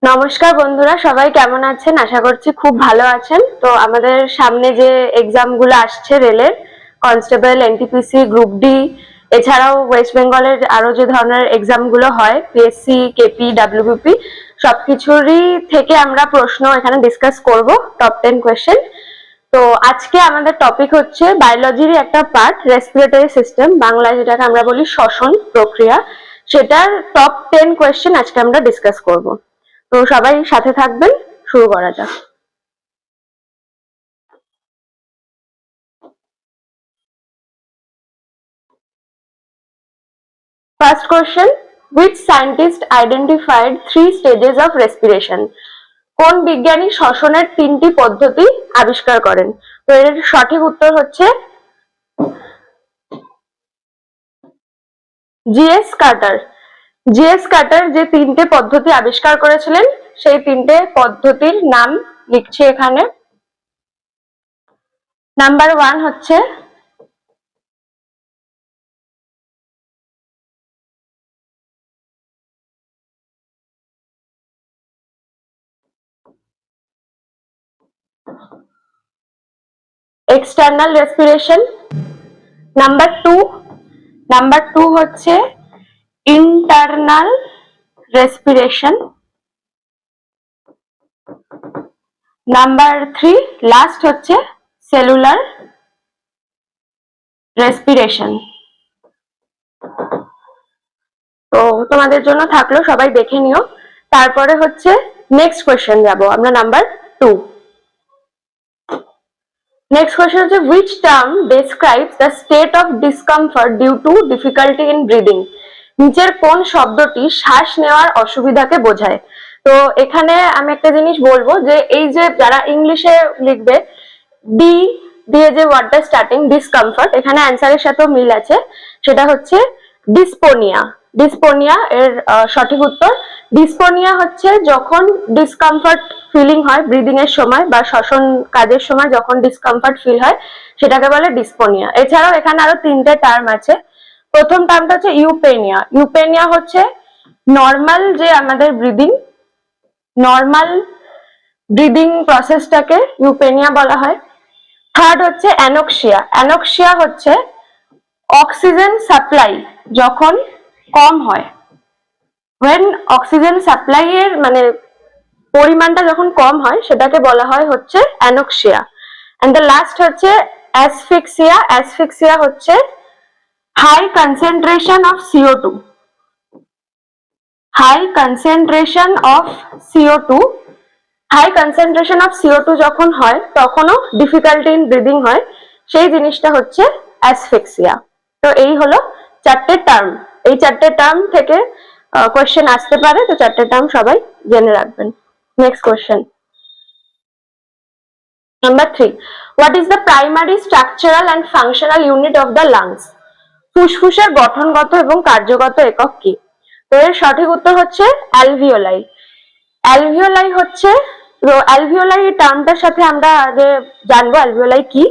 নমস্কার বন্ধুরা, সবাই কেমন আছেন? আশা করছি খুব ভালো আছেন। তো আমাদের সামনে যে এক্সাম গুলো আসছে রেলের, কনস্টেবল, এনটিপিসি, গ্রুপ ডি, এছাড়াও ওয়েস্ট বেঙ্গলের আরো যে ধরনের এক্সাম গুলো হয়, পিএসসি, কেপি, ডাব্লিউবিপি, সবকিছুরই থেকে আমরা প্রশ্ন এখানে ডিসকাস করব, টপ 10 কোয়েশ্চেন। তো আজকে আমাদের টপিক হচ্ছে বায়োলজির একটা পার্ট, রেসপিরেটরি সিস্টেম, বাংলায় যেটাকে আমরা বলি শ্বসন প্রক্রিয়া, সেটার টপ 10 কোয়েশ্চেন আজকে আমরা ডিসকাস করব। তো সবাই সাথে থাকবেন, শুরু করা যাক। First question, which scientist identified 3 stages of respiration? কোন বিজ্ঞানী শ্বসনের 3টি পদ্ধতি আবিষ্কার করেন? তো এর সঠিক উত্তর হচ্ছে জিএস কার্টার। জিএস কার্টার যে 3টে পদ্ধতি আবিষ্কার করেছিলেন, সেই 3টে পদ্ধতির নাম লিখছি এখানে। নাম্বার 1 হচ্ছে এক্সটার্নাল রেসপিরেশন। নাম্বার টু হচ্ছে ইন্টারনাল রেসপিরেশন। নাম্বার 3 লাস্ট হচ্ছে সেলুলার রেসপিরেশন। তো তোমাদের জন্য থাকলো, সবাই দেখে নিও। তারপরে হচ্ছে নেক্সট কোয়েশ্চেন যাব আমরা, নাম্বার 2। নেক্সট কোয়েশ্চেন হচ্ছে which term describes the state of discomfort due to difficulty in breathing? নিচের কোন শব্দটি শ্বাস নেওয়ার অসুবিধাকে বোঝায়? তো এখানে আমি একটা জিনিস বলবো যে এই যে যারা ইংলিশে লিখবে, ডি দিয়ে যে ওয়ার্ডটা স্টার্টিং, ডিসকমফর্ট, এখানে অ্যান্সারের সাথেও মিল আছে, সেটা হচ্ছে ডিসপোনিয়া। ডিসপোনিয়া এর সঠিক উত্তর। ডিসপোনিয়া হচ্ছে যখন ডিসকমফর্ট ফিলিং হয় ব্রিদিং এর সময় বা শ্বসন কাজের সময় যখন ডিসকমফর্ট ফিল হয়, সেটাকে বলে ডিসপোনিয়া। এছাড়াও এখানে আরো 3টে টার্ম আছে। প্রথম টার্মটা হচ্ছে ইউপেনিয়া। ইউপেনিয়া হচ্ছে নর্মাল যে আমাদের নর্মাল ব্রিদিং প্রসেসটাকে ইউপেনিয়া বলা হয়। থার্ড হচ্ছে অ্যানোক্সিয়া। অ্যানোক্সিয়া হচ্ছে অক্সিজেন সাপ্লাই যখন কম হয়, when অক্সিজেন সাপ্লাই এর মানে পরিমাণটা যখন কম হয়, সেটাকে বলা হয় হচ্ছে অ্যানোক্সিয়া। এন্ড দ্য লাস্ট হচ্ছে অ্যাসফিক্সিয়া। অ্যাসফিক্সিয়া হচ্ছে high concentration of CO2। High concentration of CO2, high concentration of CO2 যখন হয়, তখনও ডিফিকাল্টি ইন ব্রিদিং হয়, সেই জিনিসটা হচ্ছে অ্যাসফিক্সিয়া। তো এই হলো 4টে টার্ম। এই 4টে টার্ম থেকে কোয়েশ্চেন আসতে পারে, তো 4টে টার্ম সবাই জেনে রাখবেন। Next question, number 3, what is the primary structural and functional unit of the lungs? ফুসফুসের গঠনগত এবং কার্যগত একক কি? তো এর সঠিক উত্তর হচ্ছে অ্যালভিওলাই। অ্যালভিওলাই হচ্ছে, অ্যালভিওলাই এই টার্মটার সাথে আমরা আগে জানবো অ্যালভিওলাই কি।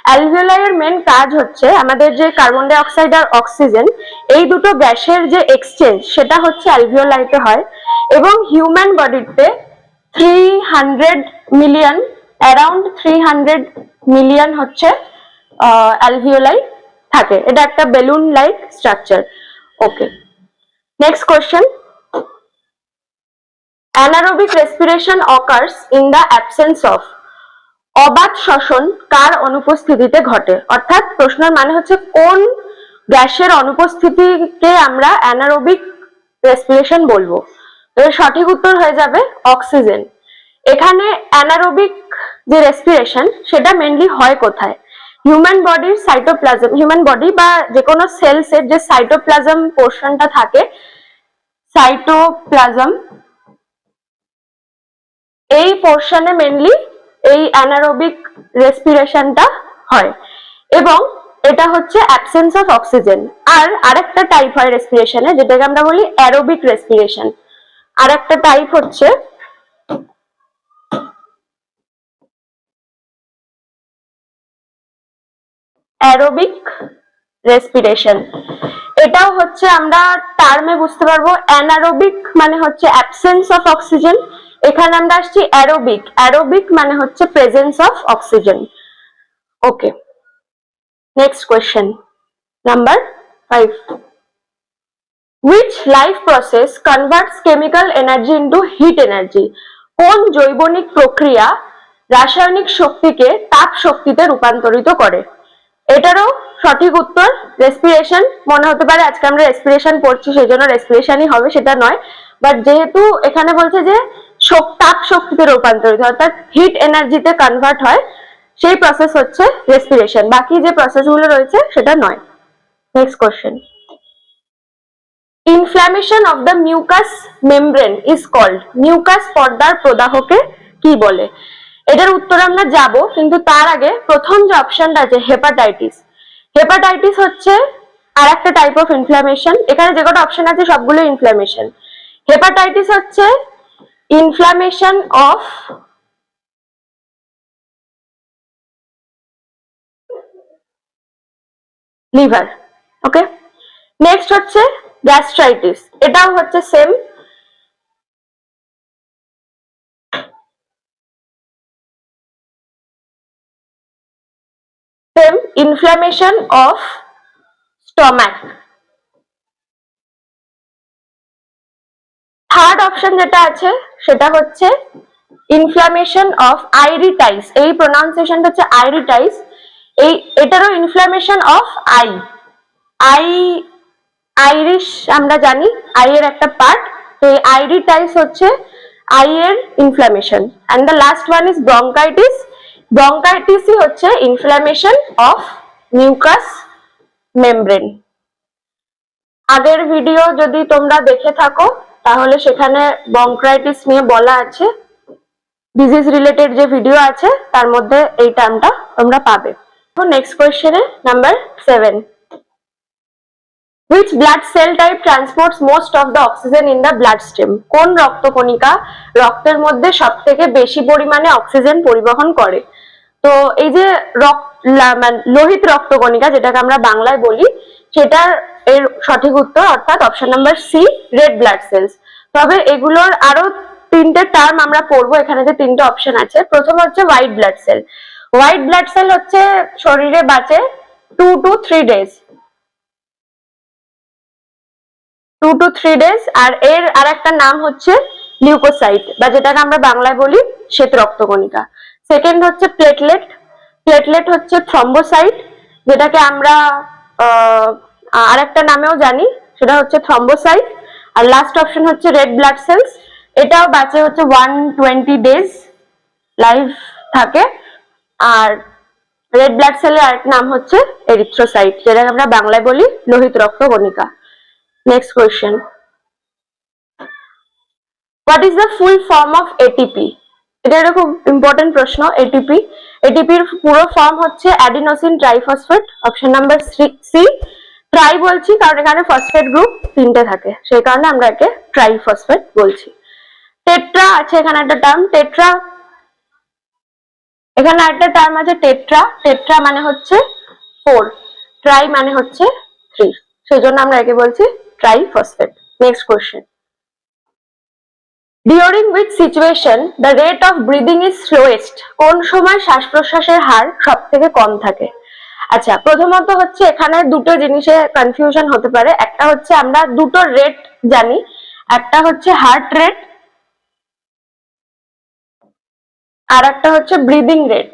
অ্যালভিওলাই এর মেন কাজ হচ্ছে আমাদের যে কার্বন ডাই অক্সাইড আর অক্সিজেন, এই দুটো গ্যাসের যে এক্সচেঞ্জ, সেটা হচ্ছে অ্যালভিওলাইতে হয়। এবং হিউম্যান বডিতে 300 মিলিয়ন, অ্যারাউন্ড 300 মিলিয়ন হচ্ছে অ্যালভিওলাই থাকে। এটা একটা balloon like structure. Okay, next question, anaerobic respiration occurs in the absence of? অবাত শ্বসন কার অনুপস্থিতিতে ঘটে? অর্থাৎ প্রশ্নের মানে হচ্ছে কোন গ্যাসের অনুপস্থিতিকে আমরা অ্যানারোবিক রেসপিরেশন বলবো? এর সঠিক উত্তর হয়ে যাবে অক্সিজেন। এখানে অ্যানারোবিক যে রেসপিরেশন, সেটা মেনলি হয় কোথায়? হিউম্যান বডির সাইটোপ্লাজম, হিউম্যান বডি বা যে কোনো সেলসের যে সাইটোপ্লাজম পোর্শনটা থাকে, সাইটোপ্লাজম, এই পোর্শনে মেনলি এই অ্যানারোবিক রেসপিরেশনটা হয়, এবং এটা হচ্ছে অ্যাবসেন্স অফ অক্সিজেন। আর আরেকটা টাইপ হয় রেসপিরেশনে, যেটাকে আমরা বলি অ্যারোবিক রেসপিরেশন। আরেকটা টাইপ হচ্ছে অ্যারোবিক রেসপিরেশন। এটাও হচ্ছে আমরা টার্মে বুঝতে পারবো, অ্যানারোবিক মানে হচ্ছে অ্যাবসেন্স অফ অক্সিজেন, এখানে আমরা আসছি অ্যারোবিক। অ্যারোবিক মানে হচ্ছে presence of oxygen. Okay, next question number 5. Which life process converts chemical energy into heat energy? কোন জৈবনিক প্রক্রিয়া রাসায়নিক শক্তিকে তাপ শক্তিতে রূপান্তরিত করে? এটারও সঠিক উত্তর রেসপিরেশন। মনে হতে পারে আজকে আমরা রেসপিরেশন পড়ছি সেই জন্য রেসপিরেশনই হবে, সেটা নয়। বাট যেহেতু এখানে বলছে যে তাপ শক্তিতে রূপান্তরিত অর্থাৎ হিট এনার্জিতে কনভার্ট হয়, সেই প্রসেস হচ্ছে রেসপিরেশন, বাকি যে প্রসেসগুলো রয়েছে সেটা নয়। Next question, inflammation of the mucous membrane is called. Mucous পর্দার প্রদাহকে কি বলে? এটার উত্তর আমরা যাব, কিন্তু তার আগে প্রথম যে অপশনটা আছে হেপাটাইটিস। হেপাটাইটিস হচ্ছে আর একটা টাইপ অফ ইনফ্ল্যামেশন। এখানে যে কটা অপশন আছে সবগুলো ইনফ্ল্যামেশন। হেপাটাইটিস হচ্ছে inflammation of liver. Okay, next হচ্ছে গ্যাস্ট্রাইটিস, এটাও হচ্ছে same. Inflammation of stomach. Third option যেটা আছে সেটা হচ্ছে ইনফ্ল্যামেশন অফ আইরিটাইস। এই প্রোনাউন্সিয়েশনটা হচ্ছে আইরিটাইস। এটারও ইনফ্ল্যামেশন অফ আইরিশ আমরা জানি আই এর একটা পার্ট, তো এই আইরিটাইস হচ্ছে আই এর inflammation. And the last one is bronchitis. ব্রঙ্কাইটিসই হচ্ছে ইনফ্ল্যামেশন অফ মিউকাস মেমব্রেন। আগের ভিডিও যদি তোমরা দেখে থাকো তাহলে সেখানে ব্রঙ্কাইটিস নিয়ে বলা আছে, ডিজিজ রিলেটেড যে ভিডিও আছে তার মধ্যে এই টার্মটা তোমরা পাবে। তো next কোয়েশ্চেনে number 7. Which blood cell type transports most of the oxygen in the bloodstream? কোন রক্তকণিকা রক্তের মধ্যে সবথেকে বেশি পরিমাণে অক্সিজেন পরিবহন করে? তো এই যে লোহিত রক্তকণিকা যেটাকে আমরা বাংলায় বলি, সেটার এর সঠিক উত্তর অর্থাৎ option number C, red blood cells. তবে এগুলোর আরো তিনটে টার্ম আমরা পড়বো। এখানে যে তিনটে অপশন আছে, প্রথম হচ্ছে white blood cell. White blood cell হচ্ছে শরীরে বাঁচে 2 to 3 days, 2 to 3 days। আর এর আরেকটা নাম হচ্ছে লিউকোসাইট, বা যেটাকে আমরা বাংলায় বলি শ্বেত রক্তকণিকা। সেকেন্ড হচ্ছে প্লেটলেট। প্লেটলেট হচ্ছে থ্রম্বোসাইট, যেটাকে আমরা আরেকটা নামেও জানি, সেটা হচ্ছে থ্রম্বোসাইট। আর লাস্ট অপশন হচ্ছে রেড ব্লাড সেলস। এটাও বাঁচে হচ্ছে 120 days লাইফ থাকে। আর রেড ব্লাড সেলের আরেকটা নাম হচ্ছে এরিথ্রোসাইট, যেটাকে আমরা বাংলায় বলি লোহিত রক্তকণিকা। Next question. What is the full form of ATP? এটা একটা খুব ইম্পর্টেন্ট প্রশ্ন। ATP এর পুরো ফর্ম হচ্ছে adenosine triphosphate. Option number C. Tri বলছি কারণ এখানে ফসফেট গ্রুপ 3টে থাকে, সেই কারণে আমরা একে ট্রাইফসফেট বলছি। টেট্রা আছে এখানে একটা টার্ম, টেট্রা। এখানে একটা টার্ম আছে টেট্রা। টেট্রা মানে হচ্ছে 4, ট্রাই মানে হচ্ছে 3, সেই জন্য আমরা একে বলছি triphosphate. Next question, during which situation the rate of breathing is slowest? কোন সময় শ্বাস প্রশ্বাসের হার সব থেকে কম থাকে? আচ্ছা, প্রথমত হচ্ছে এখানে দুটো জিনিসে কনফিউশন হতে পারে। একটা হচ্ছে আমরা দুটো রেট জানি, একটা হচ্ছে হার্ট রেট আর একটা হচ্ছে ব্রিদিং রেট।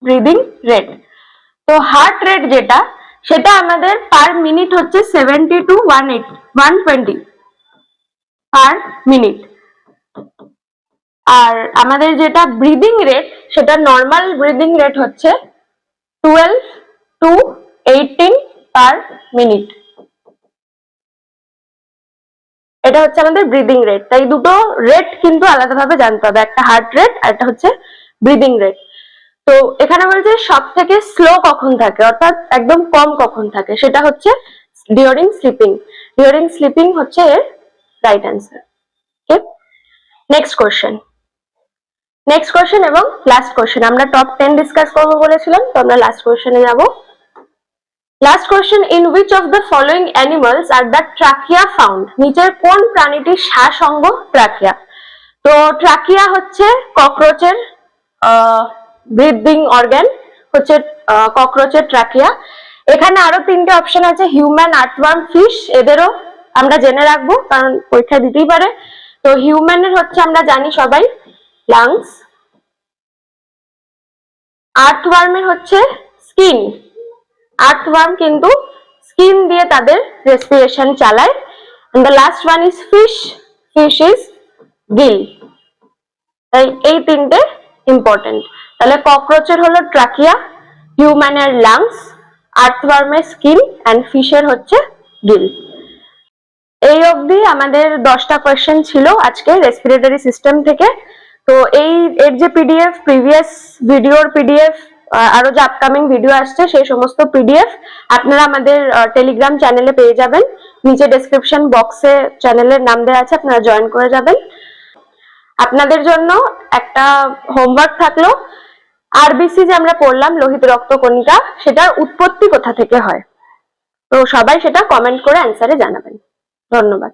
ব্রিদিং রেট, তো হার্ট রেট যেটা, সেটা আমাদের পার মিনিট হচ্ছে 70 to 120 পার মিনিট। আর আমাদের যেটা ব্রিদিং রেট, সেটা নর্মাল ব্রিদিং রেট হচ্ছে 12 to 18 পার মিনিট। এটা হচ্ছে আমাদের ব্রিদিং রেট। তাই দুটো রেট কিন্তু আলাদাভাবে জানতে হবে, একটা হার্ট রেট আর একটা হচ্ছে ব্রিদিং রেট। তো এখানে বলছে সব থেকে স্লো কখন থাকে, অর্থাৎ একদম কম কখন থাকে, সেটা হচ্ছে ডিউরিং স্লিপিং। ডিউরিং স্লিপিং হচ্ছে এর রাইট অ্যান্সার। ওকে, নেক্সট কোশ্চেন। নেক্সট কোশ্চেন এবং লাস্ট কোশ্চেন। আমরা টপ 10 ডিসকাস করবো বলেছিলাম, তো আমরা লাস্ট কোশ্চেনে যাব। Last question, in which of the following animals are the trachea found? নিচের কোন প্রাণীটির শ্বাস অঙ্গ ট্রাকিয়া? তো ট্রাকিয়া হচ্ছে ককরোচের ব্রিদিং অর্গান, হচ্ছে ককরোচের ট্রাকিয়া। এখানে আরো তিনটে অপশন আছে, হিউম্যান, আর্থওয়ার্ম, ফিশ, এদেরও আমরা জেনে রাখবো কারণ পরীক্ষা দিতেই পারে। তো হিউম্যানের হচ্ছে আমরা জানি সবাই লাংস, আর্থওয়ার্মের হচ্ছে স্কিন, আর্থওয়ার্ম কিন্তু স্কিন দিয়ে তাদের রেসপিরেশন চালায়। and the last one is fish, fish is gill। তাই এই তিনটে ইম্পর্টেন্ট। তাহলে ককরোচের হলো ট্রাকিয়া, হিউম্যানের লাংস, আর্থওয়ার্মের স্কিন এন্ড ফিশের হচ্ছে গিল। এই অবধি আমাদের 10টা কোয়েশ্চেন ছিল আজকে রেসপিরেটরি সিস্টেম থেকে। তো এর যে পিডিএফ, প্রিভিয়াস ভিডিওর পিডিএফ, আরো যে আপকামিং ভিডিও আসছে সেই সমস্ত পিডিএফ আপনারা আমাদের টেলিগ্রাম চ্যানেলে পেয়ে যাবেন। নিচে ডেসক্রিপশন বক্সে চ্যানেলের নাম দেওয়া আছে, আপনারা জয়েন করে যাবেন। আপনাদের জন্য একটা হোমওয়ার্ক থাকলো, আরবিসি যে আমরা পড়লাম লোহিত রক্ত কণিকা, সেটার উৎপত্তি কোথা থেকে হয়? তো সবাই সেটা কমেন্ট করে অ্যান্সারে জানাবেন। ধন্যবাদ।